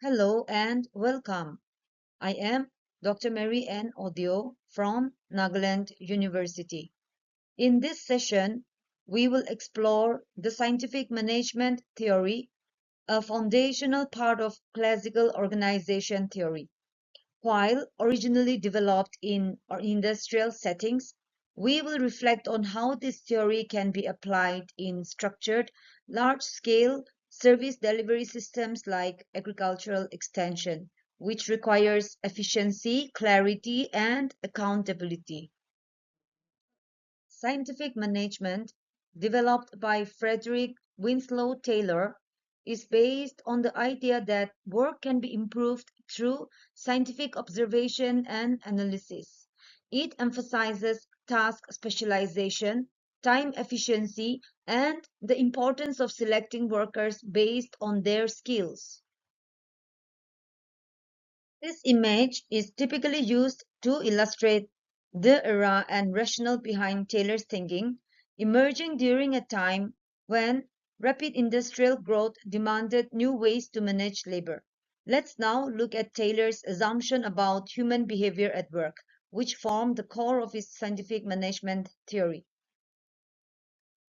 Hello and welcome. I am Dr. Mary Ann Odio from Nagaland University. In this session, we will explore the scientific management theory, a foundational part of classical organization theory. While originally developed in industrial settings, we will reflect on how this theory can be applied in structured, large-scale service delivery systems like agricultural extension, which requires efficiency, clarity, and accountability. Scientific management, developed by Frederick Winslow Taylor, is based on the idea that work can be improved through scientific observation and analysis. It emphasizes task specialization, time efficiency, and the importance of selecting workers based on their skills. This image is typically used to illustrate the era and rationale behind Taylor's thinking, emerging during a time when rapid industrial growth demanded new ways to manage labor. Let's now look at Taylor's assumption about human behavior at work, which form the core of his scientific management theory.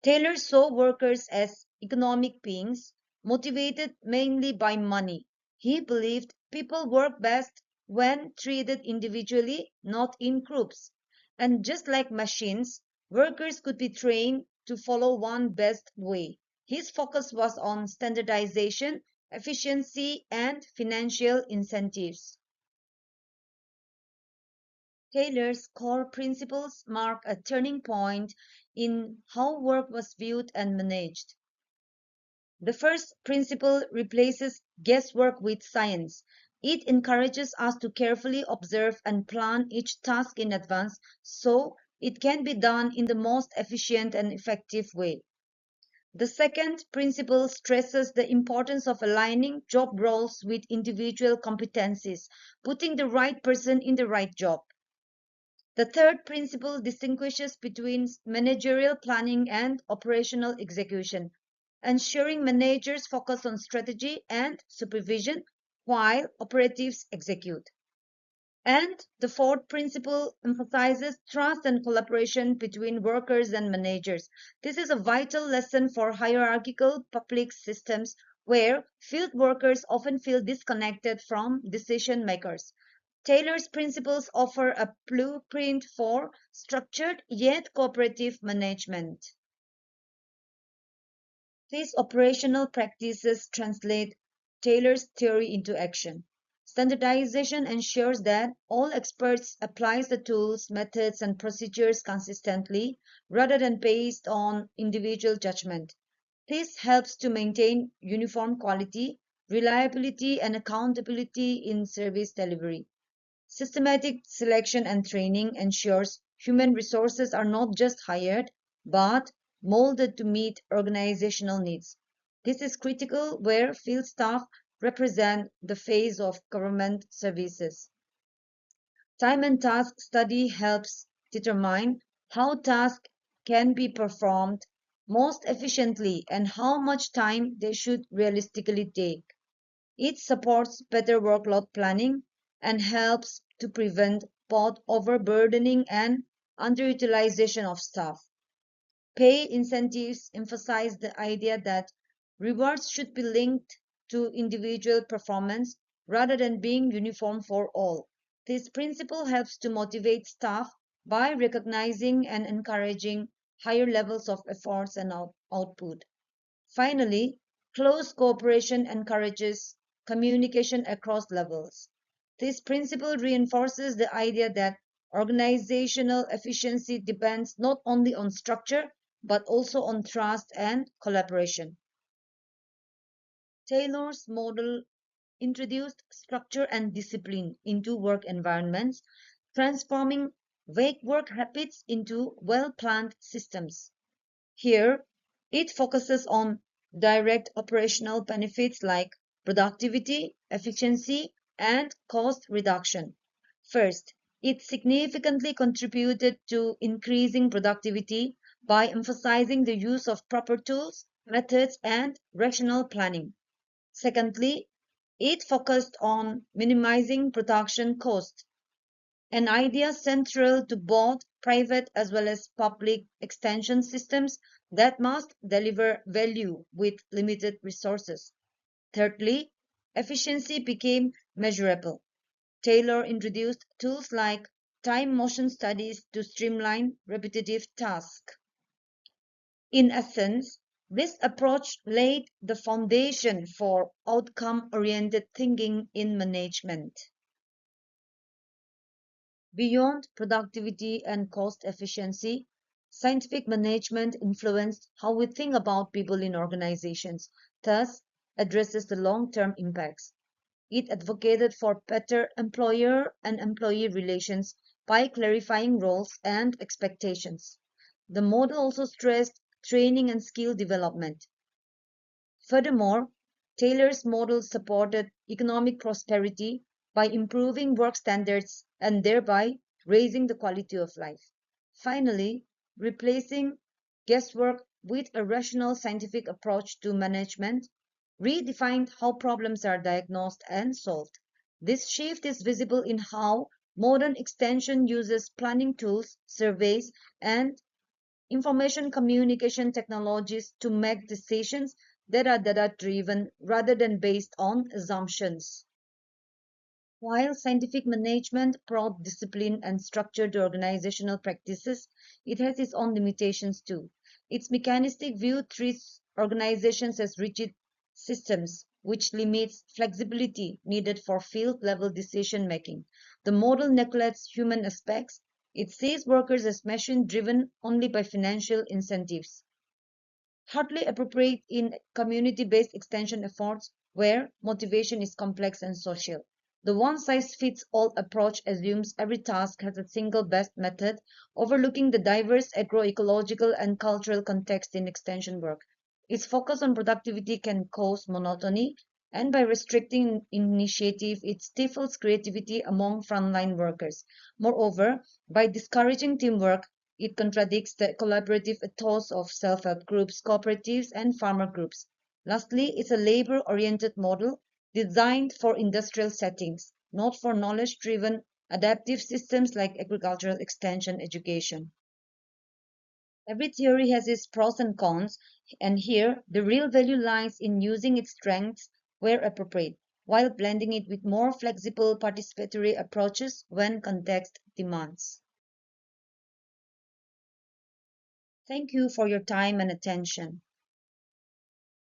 Taylor saw workers as economic beings, motivated mainly by money. He believed people work best when treated individually, not in groups. And just like machines, workers could be trained to follow one best way. His focus was on standardization, efficiency, and financial incentives. Taylor's core principles mark a turning point in how work was viewed and managed. The first principle replaces guesswork with science. It encourages us to carefully observe and plan each task in advance so it can be done in the most efficient and effective way. The second principle stresses the importance of aligning job roles with individual competencies, putting the right person in the right job. The third principle distinguishes between managerial planning and operational execution, ensuring managers focus on strategy and supervision while operatives execute. And the fourth principle emphasizes trust and collaboration between workers and managers. This is a vital lesson for hierarchical public systems where field workers often feel disconnected from decision makers. Taylor's principles offer a blueprint for structured yet cooperative management. These operational practices translate Taylor's theory into action. Standardization ensures that all experts apply the tools, methods, and procedures consistently rather than based on individual judgment. This helps to maintain uniform quality, reliability, and accountability in service delivery. Systematic selection and training ensures human resources are not just hired, but molded to meet organizational needs. This is critical where field staff represent the face of government services. Time and task study helps determine how tasks can be performed most efficiently and how much time they should realistically take. It supports better workload planning and helps to prevent both overburdening and underutilization of staff. Pay incentives emphasize the idea that rewards should be linked to individual performance rather than being uniform for all. This principle helps to motivate staff by recognizing and encouraging higher levels of efforts and output. Finally, close cooperation encourages communication across levels. This principle reinforces the idea that organizational efficiency depends not only on structure but also on trust and collaboration. Taylor's model introduced structure and discipline into work environments, transforming vague work habits into well planned systems. Here, it focuses on direct operational benefits like productivity, efficiency, and cost reduction. First, it significantly contributed to increasing productivity by emphasizing the use of proper tools, methods, and rational planning. Secondly, It focused on minimizing production costs, an idea central to both private as well as public extension systems that must deliver value with limited resources. Thirdly, efficiency became measurable. Taylor introduced tools like time motion studies to streamline repetitive tasks. In essence, this approach laid the foundation for outcome oriented thinking in management. Beyond productivity and cost efficiency, scientific management influenced how we think about people in organizations, thus, addresses the long term impacts. It advocated for better employer and employee relations by clarifying roles and expectations. The model also stressed training and skill development. Furthermore, Taylor's model supported economic prosperity by improving work standards and thereby raising the quality of life. Finally, replacing guesswork with a rational scientific approach to management redefined how problems are diagnosed and solved. This shift is visible in how modern extension uses planning tools, surveys, and information communication technologies to make decisions that are data driven rather than based on assumptions. While scientific management brought discipline and structure to organizational practices, it has its own limitations too. Its mechanistic view treats organizations as rigid systems, which limits flexibility needed for field level decision making. The model neglects human aspects. It sees workers as machine driven only by financial incentives, hardly appropriate in community based extension efforts where motivation is complex and social. The one size fits all approach assumes every task has a single best method, overlooking the diverse agroecological and cultural context in extension work. Its focus on productivity can cause monotony, and by restricting initiative, it stifles creativity among frontline workers. Moreover, by discouraging teamwork, it contradicts the collaborative ethos of self-help groups, cooperatives, and farmer groups. Lastly, it's a labor-oriented model designed for industrial settings, not for knowledge-driven adaptive systems like agricultural extension education. Every theory has its pros and cons, and here the real value lies in using its strengths where appropriate, while blending it with more flexible participatory approaches when context demands. Thank you for your time and attention.